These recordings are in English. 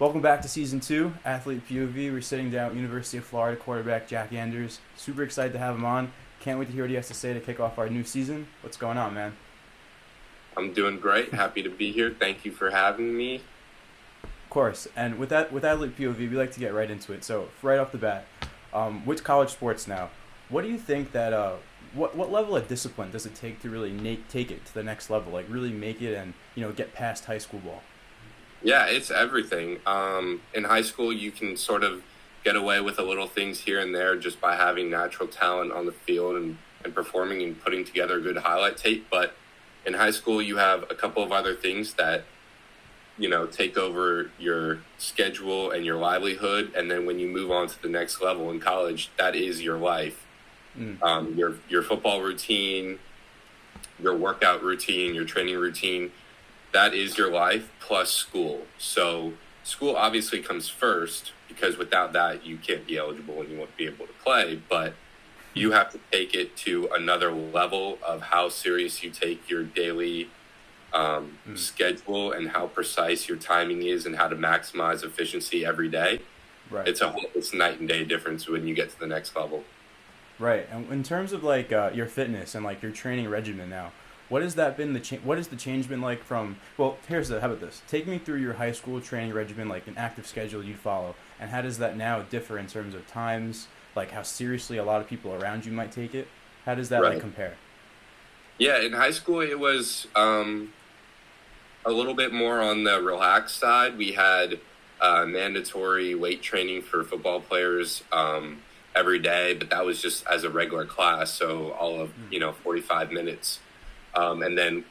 Welcome back to season two, Athlete POV. We're sitting down with University of Florida quarterback Jack Anders. Super excited to have him on. Can't wait to hear what he has to say to kick off our new season. What's going on, man? I'm doing great. Happy to be here. Thank you for having me. Of course. And with Athlete POV, we like to get right into it. So right off the bat, with college sports now, what do you think that what level of discipline does it take to really take it to the next level, like really make it and get past high school ball? Yeah, it's everything. In high school, you can sort of get away with a little things here and there just by having natural talent on the field and performing and putting together a good highlight tape. But in high school, you have a couple of other things that, take over your schedule and your livelihood. And then when you move on to the next level in college, that is your life. Mm. Your football routine, your workout routine, your training routine, that is your life plus school. So school obviously comes first because without that you can't be eligible and you won't be able to play. But you have to take it to another level of how serious you take your daily schedule and how precise your timing is and how to maximize efficiency every day. Right. It's night and day difference when you get to the next level. Right. And in terms of like your fitness and like your training regimen now, what has that been what has the change been like from, well, how about this? Take me through your high school training regimen, like an active schedule you follow, and how does that now differ in terms of times, like how seriously a lot of people around you might take it? How does that Right. like compare? Yeah, in high school it was a little bit more on the relaxed side. We had mandatory weight training for football players every day, but that was just as a regular class, so all of 45 minutes. And then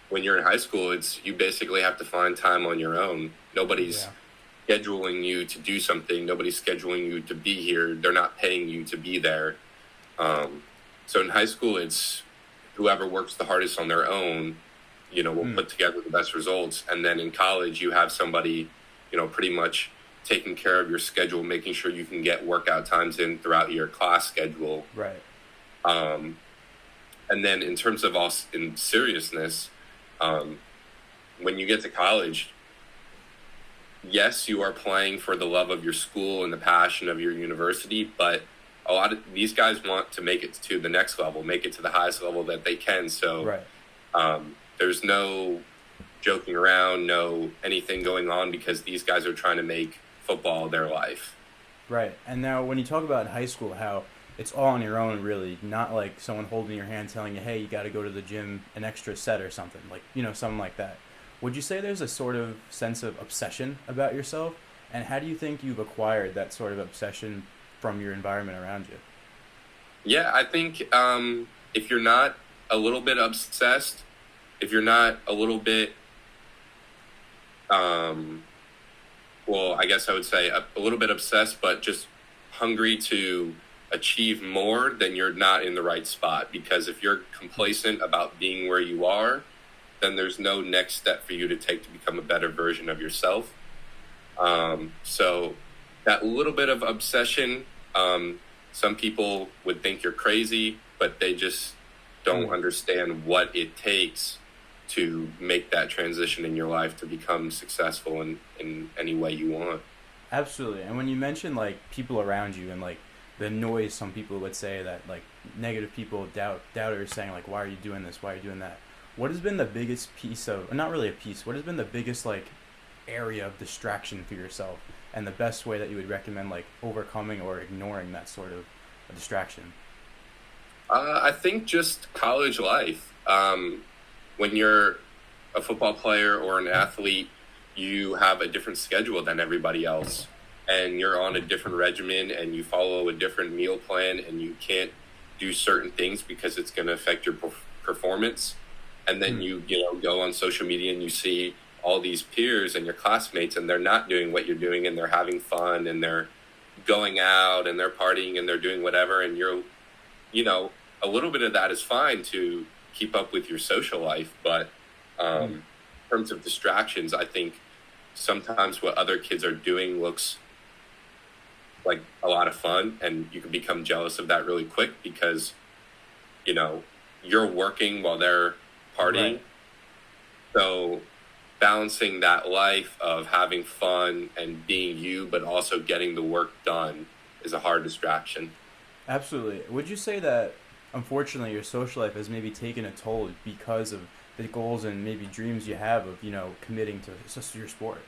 when you're in high school, you basically have to find time on your own. Nobody's scheduling you to do something. Nobody's scheduling you to be here. They're not paying you to be there. So in high school, it's whoever works the hardest on their own, will put together the best results. And then in college, you have somebody, pretty much taking care of your schedule, making sure you can get workout times in throughout your class schedule. Right. And then in terms of in seriousness, when you get to college, yes, you are playing for the love of your school and the passion of your university, but a lot of these guys want to make it to the next level, make it to the highest level that they can. So Right. there's no joking around, no anything going on because these guys are trying to make football their life. Right. And now when you talk about high school, how it's all on your own, really, not like someone holding your hand telling you, hey, you got to go to the gym an extra set or something, like, something like that. Would you say there's a sort of sense of obsession about yourself? And how do you think you've acquired that sort of obsession from your environment around you? Yeah, I think if you're not a little bit obsessed, if you're not a little bit, well, I guess I would say a little bit obsessed, but just hungry to achieve more, then you're not in the right spot. Because if you're complacent about being where you are, then there's no next step for you to take to become a better version of yourself. So that little bit of obsession, some people would think you're crazy, but they just don't understand what it takes to make that transition in your life to become successful in any way you want. Absolutely. And when you mention like people around you and like the noise, some people would say that like negative people, doubters saying like, why are you doing this? Why are you doing that? What has been the biggest piece of, not really a piece, what has been the biggest like area of distraction for yourself and the best way that you would recommend like overcoming or ignoring that sort of a distraction? I think just college life. When you're a football player or an athlete, you have a different schedule than everybody else. And you're on a different regimen and you follow a different meal plan and you can't do certain things because it's going to affect your performance. And then you go on social media and you see all these peers and your classmates and they're not doing what you're doing and they're having fun and they're going out and they're partying and they're doing whatever. And a little bit of that is fine to keep up with your social life. But in terms of distractions, I think sometimes what other kids are doing looks like a lot of fun and you can become jealous of that really quick because, you're working while they're partying. Right. So balancing that life of having fun and being you, but also getting the work done is a hard distraction. Absolutely. Would you say that unfortunately your social life has maybe taken a toll because of the goals and maybe dreams you have of, committing to just your sport?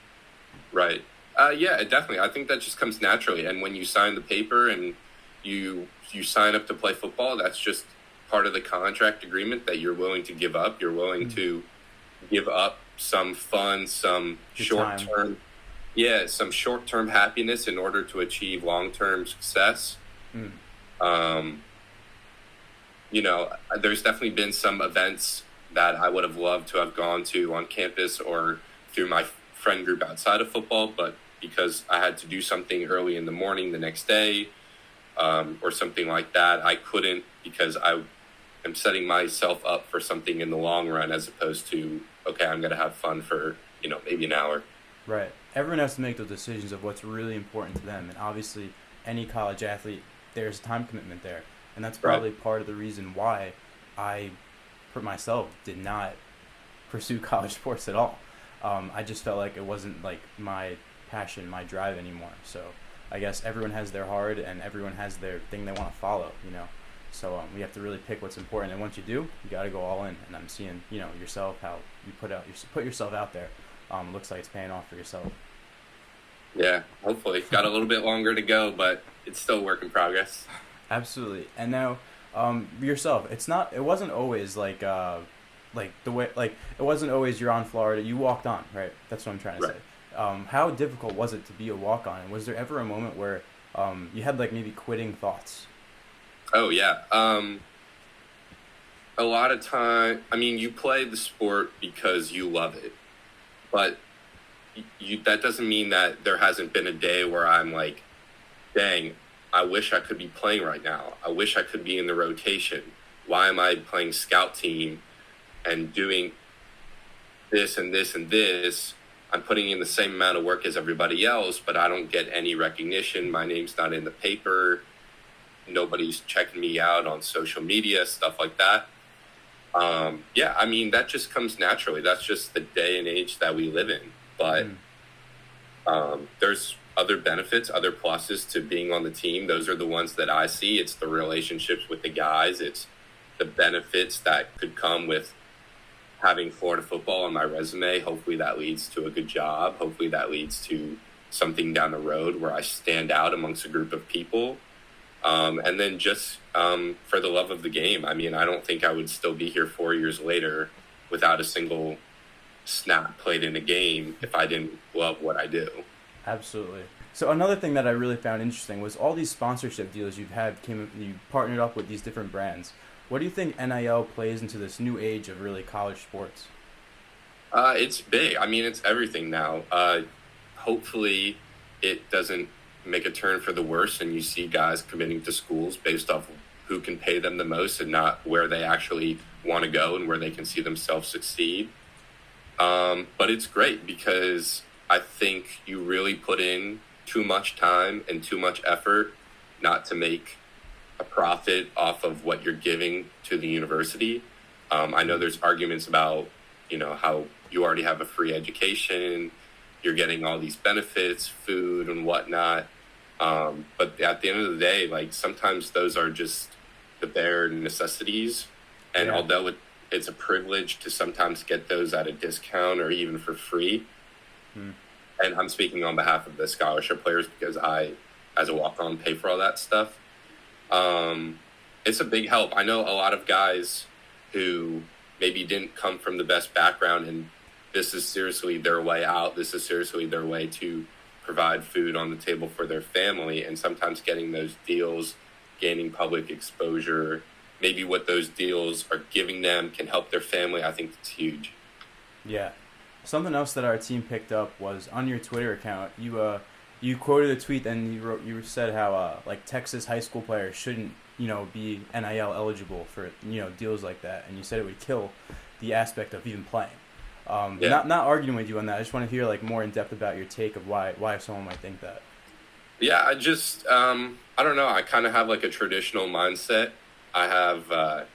Right. Yeah, definitely. I think that just comes naturally. And when you sign the paper and you sign up to play football, that's just part of the contract agreement that you're willing to give up. You're willing to give up some fun, some Your short time. term, yeah, some short term happiness in order to achieve long term success. Mm. Um, there's definitely been some events that I would have loved to have gone to on campus or through my friend group outside of football, but because I had to do something early in the morning the next day, or something like that, I couldn't, because I am setting myself up for something in the long run as opposed to, okay, I'm going to have fun for, maybe an hour. Right. Everyone has to make those decisions of what's really important to them. And obviously, any college athlete, there's a time commitment there. And that's Right. probably part of the reason why I, for myself, did not pursue college sports at all. I just felt like it wasn't like my passion, my drive anymore. So I guess everyone has their hard and everyone has their thing they want to follow. So we have to really pick what's important. And once you do, you got to go all in. And I'm seeing, yourself, how you put yourself out there. Looks like it's paying off for yourself. Yeah, hopefully. Got a little bit longer to go, but it's still a work in progress. Absolutely. And now, yourself, it wasn't always like the way, like, it wasn't always you're on Florida, you walked on, right? That's what I'm trying to Right. say. How difficult was it to be a walk on? And was there ever a moment where, you had like maybe quitting thoughts? Oh, yeah. A lot of time, I mean, you play the sport because you love it, but that doesn't mean that there hasn't been a day where I'm like, dang, I wish I could be playing right now. I wish I could be in the rotation. Why am I playing scout team and doing this and this and this? I'm putting in the same amount of work as everybody else, but I don't get any recognition. My name's not in the paper. Nobody's checking me out on social media, stuff like that. Yeah, I mean, that just comes naturally. That's just the day and age that we live in. But Mm. there's other benefits, other pluses to being on the team. Those are the ones that I see. It's the relationships with the guys. It's the benefits that could come with having Florida football on my resume. Hopefully that leads to a good job. Hopefully that leads to something down the road where I stand out amongst a group of people. And then just for the love of the game. I mean, I don't think I would still be here 4 years later without a single snap played in a game if I didn't love what I do. Absolutely. So another thing that I really found interesting was all these sponsorship deals you partnered up with these different brands. What do you think NIL plays into this new age of really college sports? It's big. I mean, it's everything now. Hopefully, it doesn't make a turn for the worse, and you see guys committing to schools based off who can pay them the most and not where they actually want to go and where they can see themselves succeed. But it's great because I think you really put in too much time and too much effort not to make a profit off of what you're giving to the university. I know there's arguments about, how you already have a free education, you're getting all these benefits, food and whatnot. But at the end of the day, like sometimes those are just the bare necessities. And Yeah. although it's a privilege to sometimes get those at a discount or even for free, Hmm. and I'm speaking on behalf of the scholarship players because I, as a walk-on, pay for all that stuff. It's a big help. I know a lot of guys who maybe didn't come from the best background, and this is seriously their way out. This is seriously their way to provide food on the table for their family, and sometimes getting those deals, gaining public exposure, maybe what those deals are giving them can help their family. I think it's huge. Yeah. Something else that our team picked up was on your Twitter account. You quoted a tweet and you said how like Texas high school players shouldn't be NIL eligible for deals like that, and you said it would kill the aspect of even playing. Yeah. Not arguing with you on that. I just want to hear like more in depth about your take of why someone might think that. Yeah, I just, I don't know. I kind of have like a traditional mindset. I have,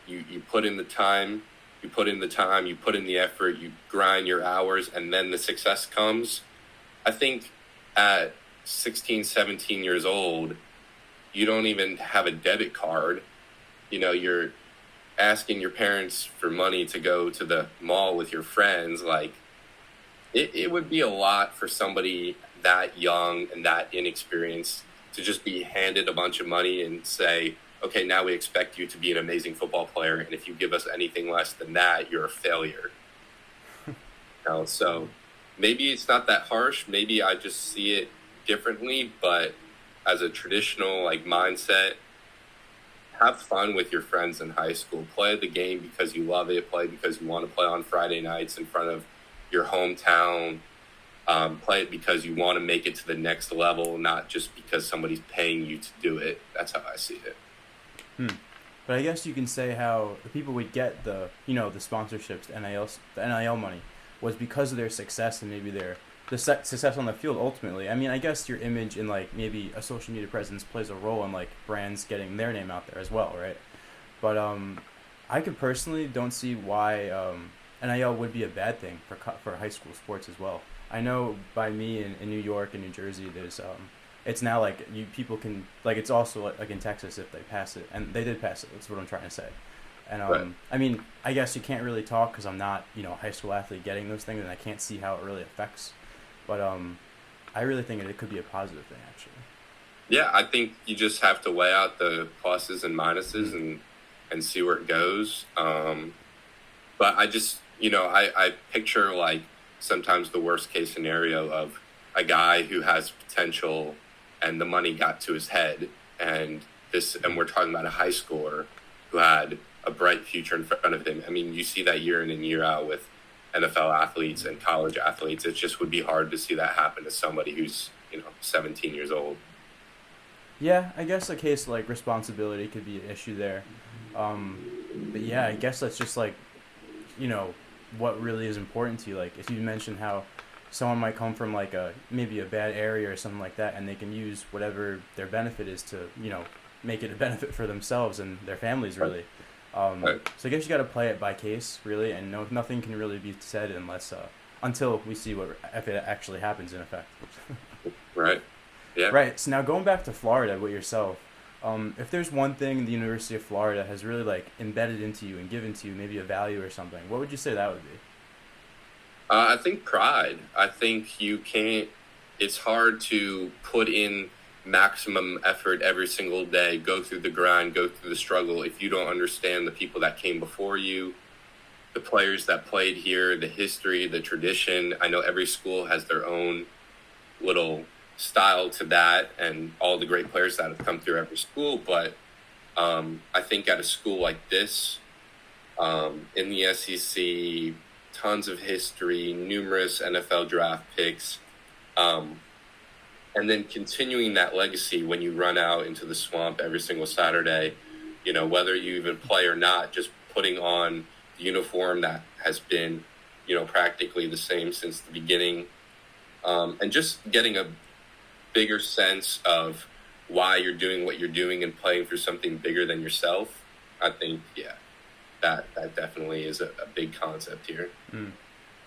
you put in the time, you put in the time, you put in the effort, you grind your hours, and then the success comes. I think at 16, 17 years old, you don't even have a debit card. You're asking your parents for money to go to the mall with your friends. Like, it would be a lot for somebody that young and that inexperienced to just be handed a bunch of money and say, okay, now we expect you to be an amazing football player, and if you give us anything less than that, you're a failure. So maybe it's not that harsh. Maybe I just see it differently, but as a traditional mindset, have fun with your friends in high school. Play the game because you love it. Play because you want to play on Friday nights in front of your hometown. Play it because you want to make it to the next level, not just because somebody's paying you to do it. That's how I see it. But I guess you can say how the people would get the sponsorships, the NIL money, was because of their success and maybe the success on the field ultimately. I mean, I guess your image and maybe a social media presence plays a role in brands getting their name out there as well, right? But I could personally don't see why NIL would be a bad thing for high school sports as well. I know by me in New York and New Jersey, there's it's now people can it's also like in Texas if they pass it, and they did pass it. That's what I'm trying to say. And Right. I mean, I guess you can't really talk because I'm not a high school athlete getting those things, and I can't see how it really affects. But I really think it could be a positive thing actually. Yeah, I think you just have to weigh out the pluses and minuses and see where it goes. But I just, I picture sometimes the worst case scenario of a guy who has potential and the money got to his head, and we're talking about a high schooler who had a bright future in front of him. I mean, you see that year in and year out with NFL athletes and college athletes. It just would be hard to see that happen to somebody who's 17 years old. Yeah, I guess a case responsibility could be an issue there. But yeah, I guess that's just what really is important to you. If you mentioned how someone might come from maybe a bad area or something like that, and they can use whatever their benefit is to make it a benefit for themselves and their families really. Right. So I guess you got to play it by case really, and nothing can really be said until we see if it actually happens in effect. Right. Yeah. Right. So now going back to Florida with yourself, if there's one thing the University of Florida has really embedded into you and given to you, maybe a value or something, what would you say that would be? I think pride. I think it's hard to put in maximum effort every single day, go through the grind, go through the struggle, if you don't understand the people that came before you, the players that played here, the history, the tradition. I know every school has their own little style to that, and all the great players that have come through every school. But I think at a school like this, in the SEC, tons of history, numerous NFL draft picks, and then continuing that legacy when you run out into the swamp every single Saturday, whether you even play or not, just putting on the uniform that has been, practically the same since the beginning, and just getting a bigger sense of why you're doing what you're doing and playing for something bigger than yourself. I think, yeah, that definitely is a big concept here.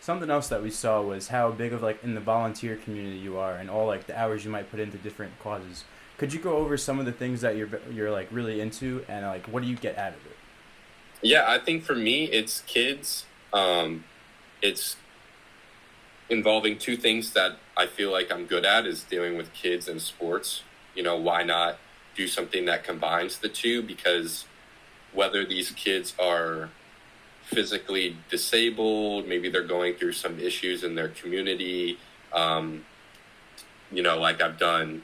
Something else that we saw was how big of in the volunteer community you are, and all the hours you might put into different causes. Could you go over some of the things that you're really into, and what do you get out of it? Yeah, I think for me it's kids. It's involving two things that I feel like I'm good at, is dealing with kids and sports. Why not do something that combines the two? Because whether these kids are physically disabled, maybe they're going through some issues in their community, I've done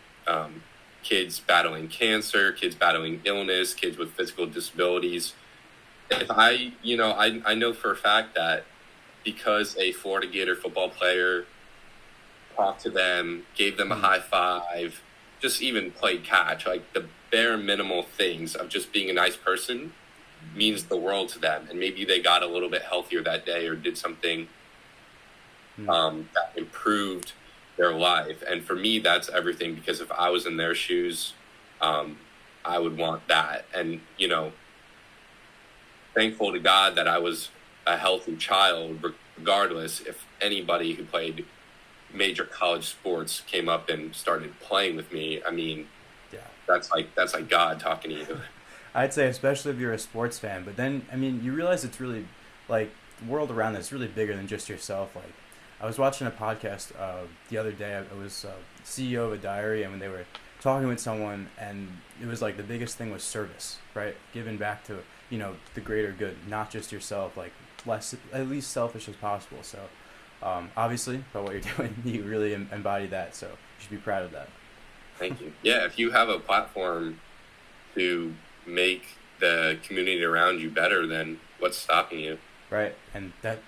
kids battling cancer, kids battling illness, kids with physical disabilities. If I know for a fact that because a Florida Gator football player talked to them, gave them a high five, just even played catch, the bare minimal things of just being a nice person means the world to them. And maybe they got a little bit healthier that day or did something that improved their life. And for me, that's everything, because if I was in their shoes, I would want that. And, thankful to God that I was a healthy child, regardless if anybody who played major college sports came up and started playing with me. I mean, Yeah. that's like God talking to you. I'd say especially if you're a sports fan, but then I mean you realize it's really like the world around us is really bigger than just yourself. Like I was watching a podcast the other day. I was CEO of a diary, and when they were talking with someone, and it was like the biggest thing was service, right? Giving back to the greater good, not just yourself. Like less, at least selfish as possible. So obviously, by what you're doing, you really embody that. So you should be proud of that. Thank you. Yeah, if you have a platform to make the community around you better, then what's stopping you? Right, and that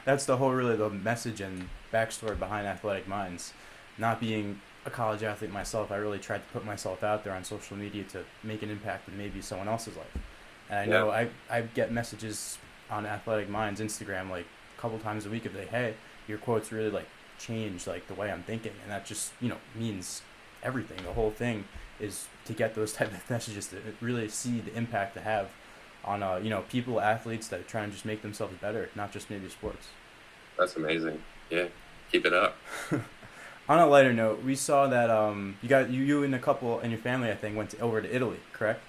that's the whole really the message and backstory behind Athletic Minds. Not being a college athlete myself, I really tried to put myself out there on social media to make an impact in maybe someone else's life. And I know I get messages on Athletic Minds Instagram like a couple times a week of like, hey, your quotes really like changed like the way I'm thinking, and that just means everything. The whole thing is to get those type of messages to really see the impact to have on people, athletes that are trying to just make themselves better, not just maybe sports. That's amazing. Yeah, keep it up. On a lighter note, we saw that you and a couple in your family, I think, went over to Italy, correct?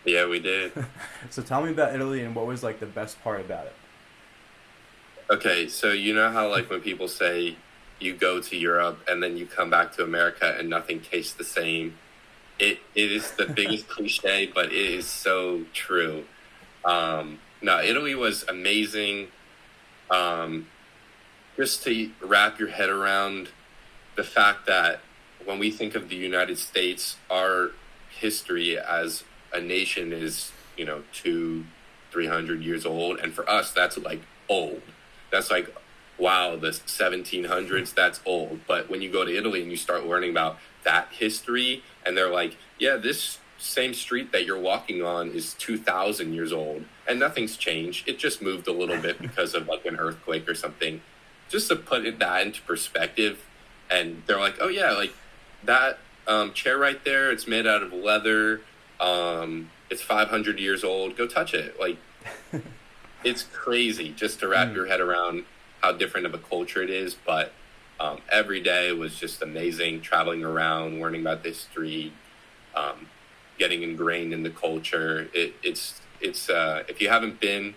Yeah, we did. So tell me about Italy and what was like the best part about it. Okay, so you know how like when people say you go to Europe and then you come back to America and nothing tastes the same. It is the biggest cliche, but it is so true. No, Italy was amazing. Just to wrap your head around the fact that when we think of the United States, our history as a nation is, 200-300 years old. And for us, that's like old. That's like, wow, the 1700s, that's old. But when you go to Italy and you start learning about that history, and they're like, yeah, this same street that you're walking on is 2,000 years old, and nothing's changed. It just moved a little bit because of like an earthquake or something. Just to put that into perspective, and they're like, oh yeah, like that chair right there, it's made out of leather. It's 500 years old. Go touch it. Like, it's crazy just to wrap your head around how different of a culture it is. But every day was just amazing, traveling around, learning about the history, getting ingrained in the culture. It's if you haven't been,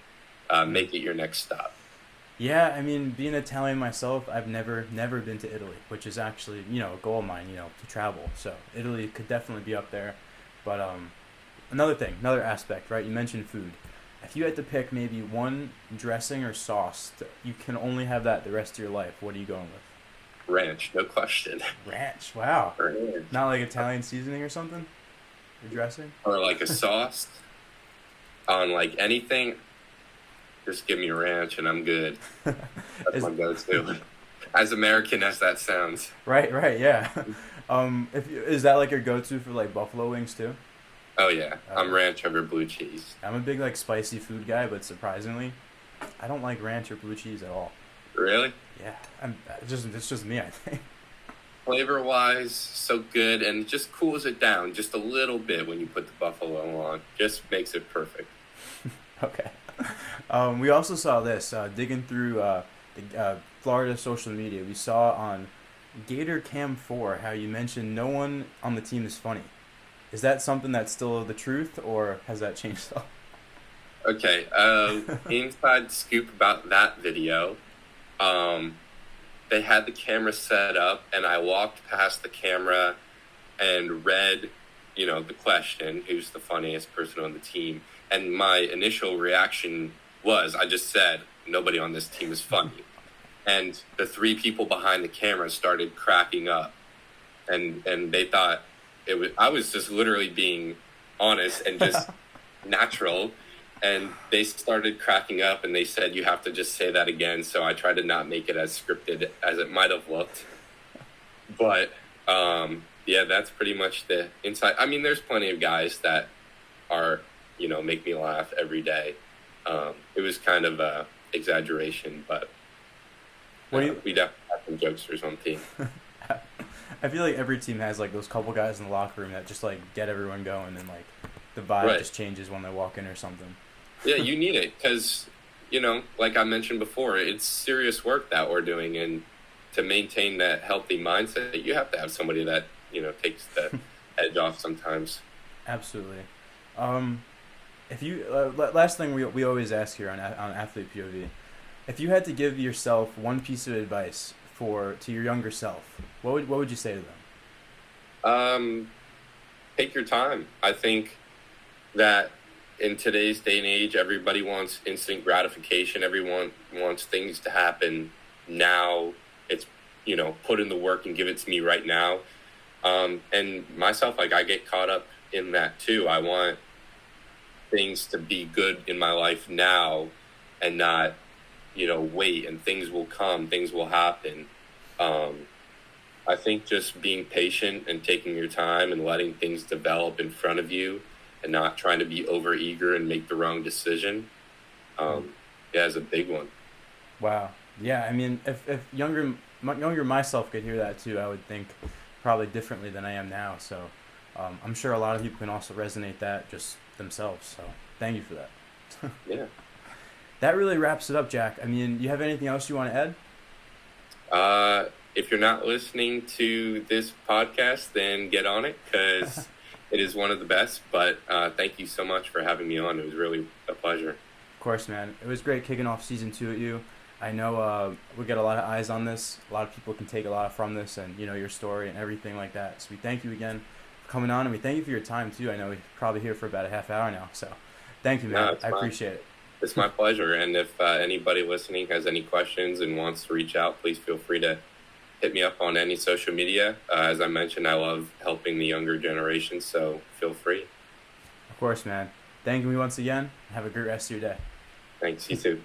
make it your next stop. Yeah, I mean, being Italian myself, I've never been to Italy, which is actually a goal of mine, to travel. So Italy could definitely be up there. But another aspect, right? You mentioned food. If you had to pick maybe one dressing or sauce, you can only have that the rest of your life. What are you going with? Ranch, no question. Ranch, wow. Ranch. Not like Italian seasoning or something? Or dressing? Or like a sauce on like anything. Just give me ranch and I'm good. That's my go-to. As American as that sounds. Right, yeah. Is that like your go-to for like buffalo wings too? Oh yeah, I'm ranch over blue cheese. I'm a big like spicy food guy, but surprisingly, I don't like ranch or blue cheese at all. Really? Yeah, it's just me, I think. Flavor-wise, so good, and it just cools it down just a little bit when you put the buffalo on. Just makes it perfect. Okay. We also saw this digging through the Florida social media. We saw on Gator Cam 4 how you mentioned no one on the team is funny. Is that something that's still the truth, or has that changed at all? Okay, inside scoop about that video. They had the camera set up, and I walked past the camera and read, the question, who's the funniest person on the team. And my initial reaction was, I just said, nobody on this team is funny. And the three people behind the camera started cracking up. And they thought I was just literally being honest and just natural. And they started cracking up, and they said, you have to just say that again. So I tried to not make it as scripted as it might have looked. But, yeah, that's pretty much the inside. I mean, there's plenty of guys that are, make me laugh every day. It was kind of a exaggeration, but we definitely have some jokesters on the team. I feel like every team has like those couple guys in the locker room that just like get everyone going, and like the vibe just changes when they walk in or something. Yeah, you need it because like I mentioned before, it's serious work that we're doing, and to maintain that healthy mindset, you have to have somebody that takes the edge off sometimes. Absolutely. Um, if you last thing we always ask here on athlete POV, if you had to give yourself one piece of advice to your younger self, what would you say to them? Um, Take your time. I think that in today's day and age, everybody wants instant gratification. Everyone wants things to happen now. It's, put in the work and give it to me right now. And myself, like, I get caught up in that too. I want things to be good in my life now and not, wait, and things will come, things will happen. Um, I think just being patient and taking your time and letting things develop in front of you and not trying to be over eager and make the wrong decision, yeah, is a big one. Wow. Yeah, I mean, if younger myself could hear that too, I would think probably differently than I am now. So I'm sure a lot of people can also resonate that just themselves. So thank you for that. Yeah. That really wraps it up, Jack. I mean, you have anything else you want to add? If you're not listening to this podcast, then get on it because it is one of the best. But thank you so much for having me on. It was really a pleasure. Of course, man. It was great kicking off season 2 at you. I know we got a lot of eyes on this. A lot of people can take a lot from this, and your story and everything like that. So we thank you again for coming on, and we thank you for your time too. I know we're probably here for about a half hour now, so thank you, man. No, I appreciate it. it's my pleasure. And if anybody listening has any questions and wants to reach out, please feel free to hit me up on any social media. As I mentioned, I love helping the younger generation, so feel free. Of course, man. Thank you once again. Have a great rest of your day. Thanks, you too.